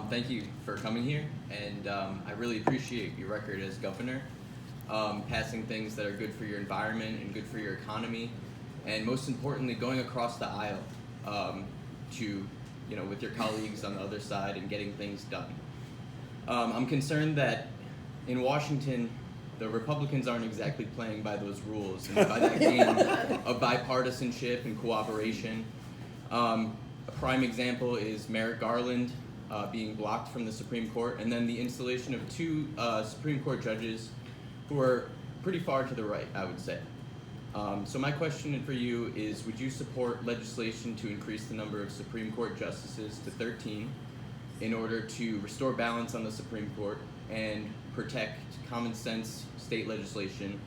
Thank you for coming here, and I really appreciate your record as governor, passing things that are good for your environment and good for your economy, and most importantly, going across the aisle with your colleagues on the other side and getting things done. I'm concerned that in Washington, the Republicans aren't exactly playing by those rules and by that game of bipartisanship and cooperation. A prime example is Merrick Garland being blocked from the Supreme Court, and then the installation of two Supreme Court judges who are pretty far to the right, I would say. So my question for you is, would you support legislation to increase the number of Supreme Court justices to 13 in order to restore balance on the Supreme Court and protect common sense state legislation,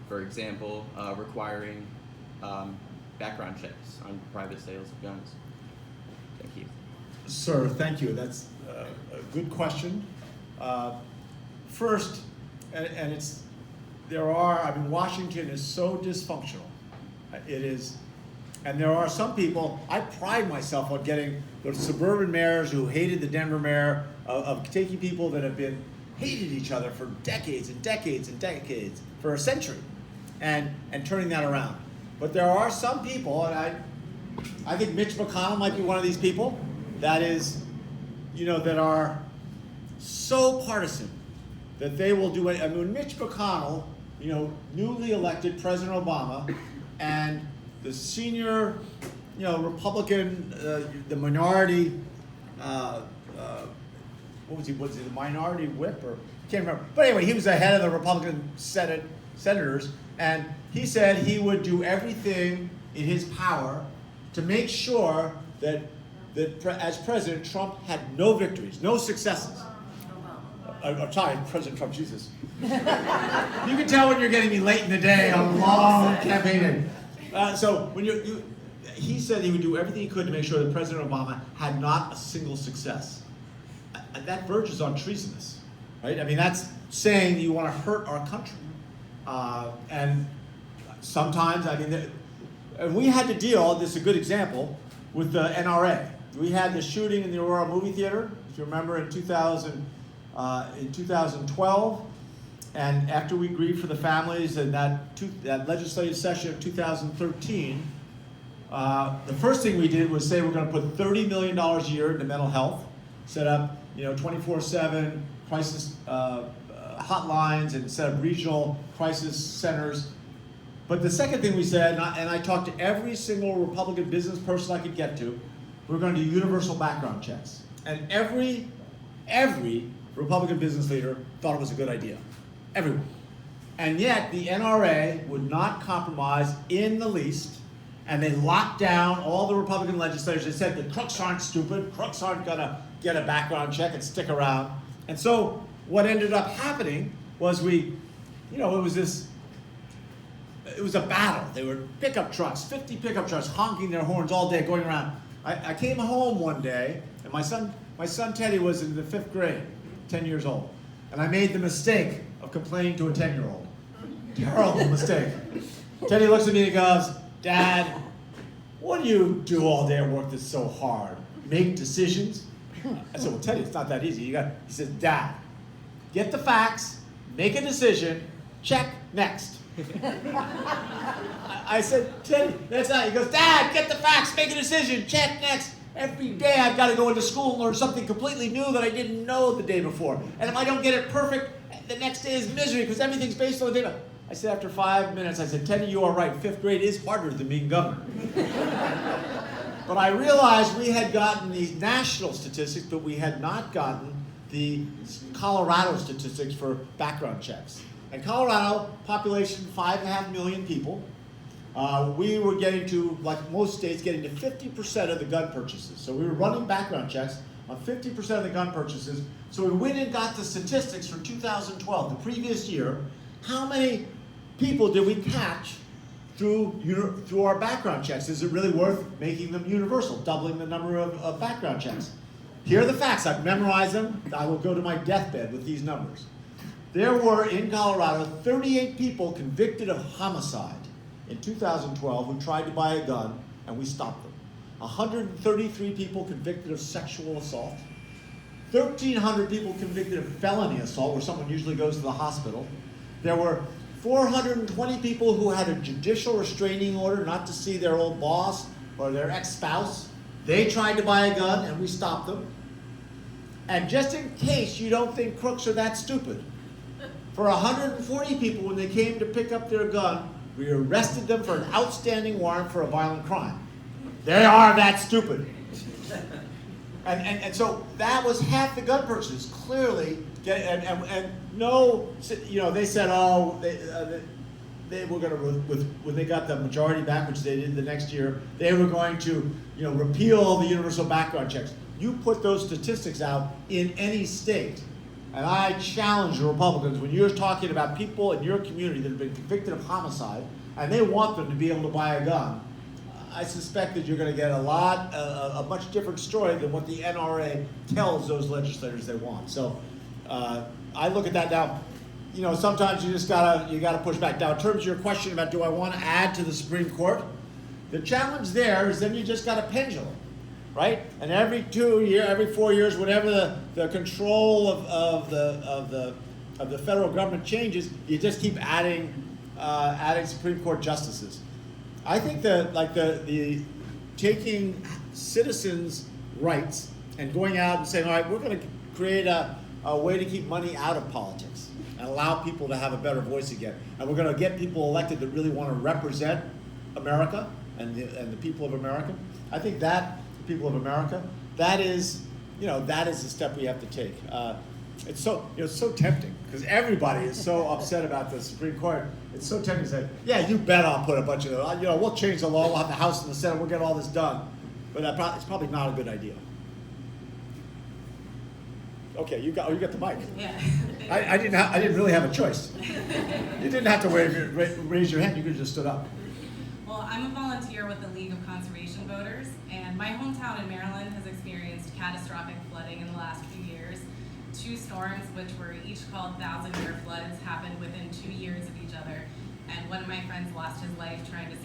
for example, requiring background checks on private sales of guns? Thank you. Sir, thank you. That's a good question. First, Washington is so dysfunctional. It is, and there are some people, I pride myself on getting the suburban mayors who hated the Denver mayor, of taking people that have hated each other for decades and decades and decades, for a century, and turning that around. But there are some people, and I think Mitch McConnell might be one of these people, that is, that are so partisan that they will do it. I mean, Mitch McConnell, newly elected President Obama, and the senior, Republican, the minority, what was he, the minority whip, or I can't remember. But anyway, he was the head of the Republican senators, and he said he would do everything in his power to make sure that as president, Trump had no victories, no successes. I'm sorry, President Trump, Jesus. You can tell when you're getting me late in the day on a long campaigning. So when he said he would do everything he could to make sure that President Obama had not a single success. And that verges on treasonous, right? I mean, that's saying you want to hurt our country. And sometimes, and we had to deal, this is a good example, with the NRA. We had the shooting in the Aurora movie theater, if you remember, in 2012. And after we grieved for the families in that legislative session of 2013, the first thing we did was say we're going to put $30 million a year into mental health, set up 24/7 crisis hotlines, and set up regional crisis centers. But the second thing we said, and I talked to every single Republican business person I could get to, we're going to do universal background checks. And every Republican business leader thought it was a good idea. Everyone. And yet the NRA would not compromise in the least, and they locked down all the Republican legislators. They said the crooks aren't stupid, crooks aren't going to get a background check and stick around. And so what ended up happening was it was a battle. They were pickup trucks, 50 pickup trucks, honking their horns all day, going around. I came home one day, and my son Teddy was in the 5th grade, 10 years old. And I made the mistake of complaining to a 10-year-old. Terrible mistake. Teddy looks at me and goes, "Dad, what do you do all day at work that's so hard? Make decisions?" I said, "Well, Teddy, it's not that easy." He says, "Dad, get the facts, make a decision, check, next." I said, "Teddy, that's not." He goes, "Dad, get the facts, make a decision, check, next. Every day I've got to go into school and learn something completely new that I didn't know the day before. And if I don't get it perfect, the next day is misery because everything's based on the day." I said after 5 minutes, I said, "Teddy, you are right. 5th grade is harder than being governor." But I realized we had gotten these national statistics, but we had not gotten the Colorado statistics for background checks. And Colorado, population 5.5 million people. We were getting to, like most states, getting to 50% of the gun purchases. So we were running background checks on 50% of the gun purchases. So we went and got the statistics for 2012, the previous year. How many people did we catch through our background checks? Is it really worth making them universal, doubling the number of background checks? Here are the facts. I've memorized them. I will go to my deathbed with these numbers. There were, in Colorado, 38 people convicted of homicide in 2012 who tried to buy a gun, and we stopped them. 133 people convicted of sexual assault. 1,300 people convicted of felony assault, where someone usually goes to the hospital. There were 420 people who had a judicial restraining order not to see their old boss or their ex-spouse. They tried to buy a gun, and we stopped them. And just in case you don't think crooks are that stupid, for 140 people, when they came to pick up their gun, we arrested them for an outstanding warrant for a violent crime. They are that stupid. And so that was half the gun purchases, clearly. And no, you know, they said, oh, they were going to, when they got the majority back, which they did the next year, they were going to, you know, repeal the universal background checks. You put those statistics out in any state, and I challenge the Republicans, when you're talking about people in your community that have been convicted of homicide, and they want them to be able to buy a gun, I suspect that you're going to get a much different story than what the NRA tells those legislators they want. So I look at that now. You know, sometimes you just gotta push back. Now, in terms of your question about do I want to add to the Supreme Court, the challenge there is then you just got a pendulum, right? And every 4 years, whatever the control of the federal government changes, you just keep adding Supreme Court justices. I think the taking citizens' rights and going out and saying, all right, we're going to create a way to keep money out of politics and allow people to have a better voice again. And we're going to get people elected that really want to represent America and the people of America. I think that the people of America, that is the step we have to take. It's so tempting because everybody is so upset about the Supreme Court. It's so tempting to say, yeah, you bet I'll put a bunch of, we'll change the law, we'll have the House and the Senate, we'll get all this done. But it's probably not a good idea. Okay, you got the mic. Yeah. I didn't really have a choice. You didn't have to raise your hand. You could have just stood up. Well, I'm a volunteer with the League of Conservation Voters, and my hometown in Maryland has experienced catastrophic flooding in the last few years. 2 storms, which were each called 1,000-year floods, happened within 2 years of each other, and one of my friends lost his life trying to save